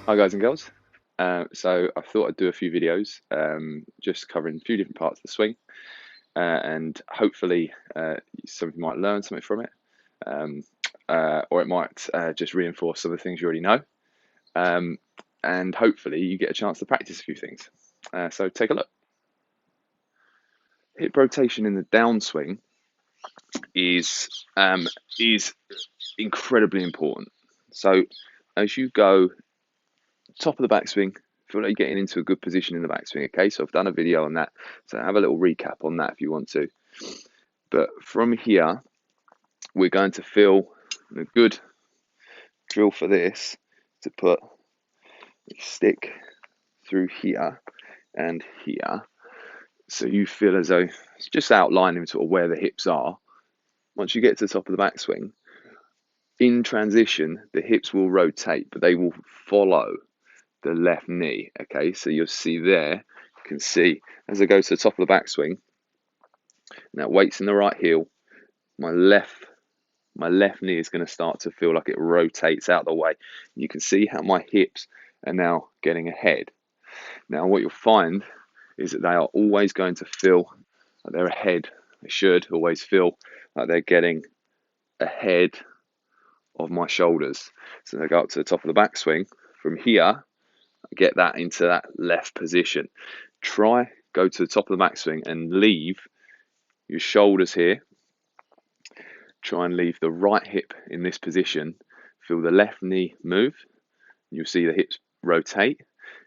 Hi guys and girls. So I thought I'd do a few videos just covering a few different parts of the swing, and hopefully some of you might learn something from it, um, or it might just reinforce some of the things you already know, um, and hopefully you get a chance to practice a few things. So take a look. Hip rotation in the downswing is incredibly important. So as you go top of the backswing, feel like you're getting into a good position in the backswing. Okay, so I've done a video on that, so have a little recap on that if you want to. But from here, we're going to feel a good drill for this to put a stick through here and here, so you feel as though it's just outlining sort of where the hips are. Once you get to the top of the backswing, in transition, the hips will rotate, but they will follow the left knee. Okay, so you'll see there, you can see as I go to the top of the backswing, now weight's in the right heel, my left knee is going to start to feel like it rotates out the way. You can see how my hips are now getting ahead. Now what you'll find is that they are always going to feel like they're ahead. They should always feel like they're getting ahead of my shoulders. So they go up to the top of the backswing. From here, get that into that left position. Try go to the top of the backswing and leave your shoulders here. Try and leave the right hip in this position. Feel the left knee move. You'll see the hips rotate.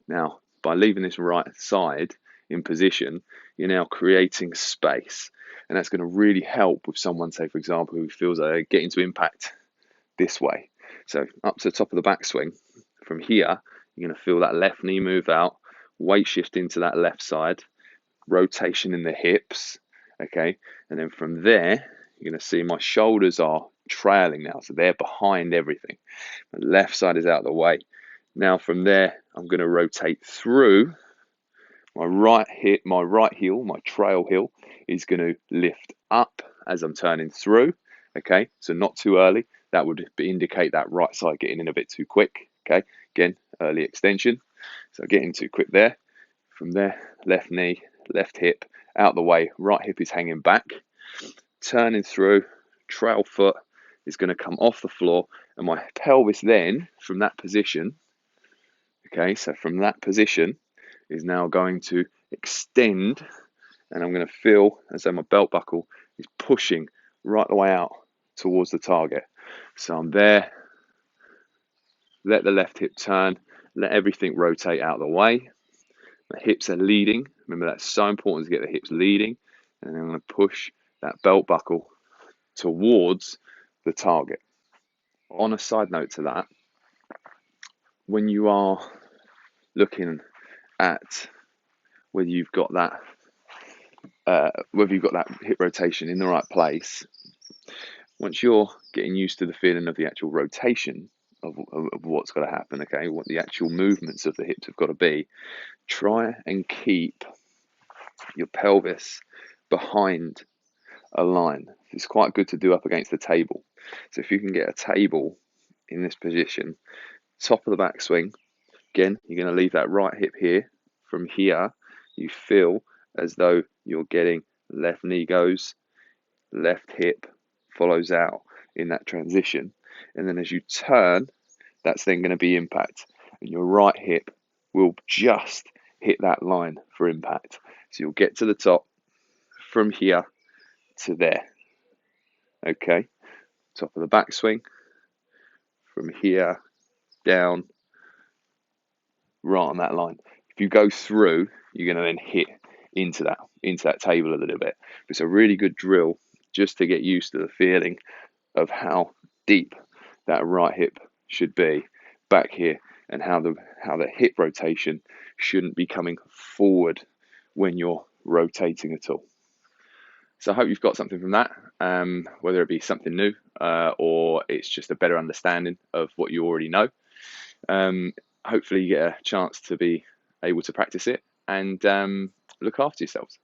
Now, by leaving this right side in position, you're now creating space. And that's going to really help with someone, say, for example, who feels like they're getting to impact this way. So up to the top of the backswing. From here, you're going to feel that left knee move out, weight shift into that left side, rotation in the hips, okay? And then from there, you're going to see my shoulders are trailing now, so they're behind everything. The left side is out of the way. Now from there, I'm going to rotate through my right hip, my right heel, my trail heel is going to lift up as I'm turning through, okay? So not too early. That would indicate that right side getting in a bit too quick, okay? Again, early extension. So getting too quick there. From there, left knee, left hip out the way, right hip is hanging back, turning through, trail foot is going to come off the floor, and my pelvis then from that position, okay, so from that position is now going to extend, and I'm going to feel as though my belt buckle is pushing right the way out towards the target. So I'm there, let the left hip turn, let everything rotate out of the way. The hips are leading. Remember, that's so important to get the hips leading. And I'm going to push that belt buckle towards the target. On a side note to that, when you are looking at whether you've got that hip rotation in the right place, once you're getting used to the feeling of the actual rotation of what's got to happen, okay, what the actual movements of the hips have got to be, try and keep your pelvis behind a line. It's quite good to do up against the table. So if you can get a table in this position, top of the backswing, again, you're going to leave that right hip here. From here, you feel as though you're getting left knee goes, left hip follows out in that transition. And then as you turn, that's then going to be impact. And your right hip will just hit that line for impact. So you'll get to the top from here to there. Okay, top of the backswing, from here down, right on that line. If you go through, you're going to then hit into that table a little bit. It's a really good drill just to get used to the feeling of how deep that right hip should be back here, and how the hip rotation shouldn't be coming forward when you're rotating at all. So I hope you've got something from that, whether it be something new or it's just a better understanding of what you already know. Hopefully you get a chance to be able to practice it and look after yourselves.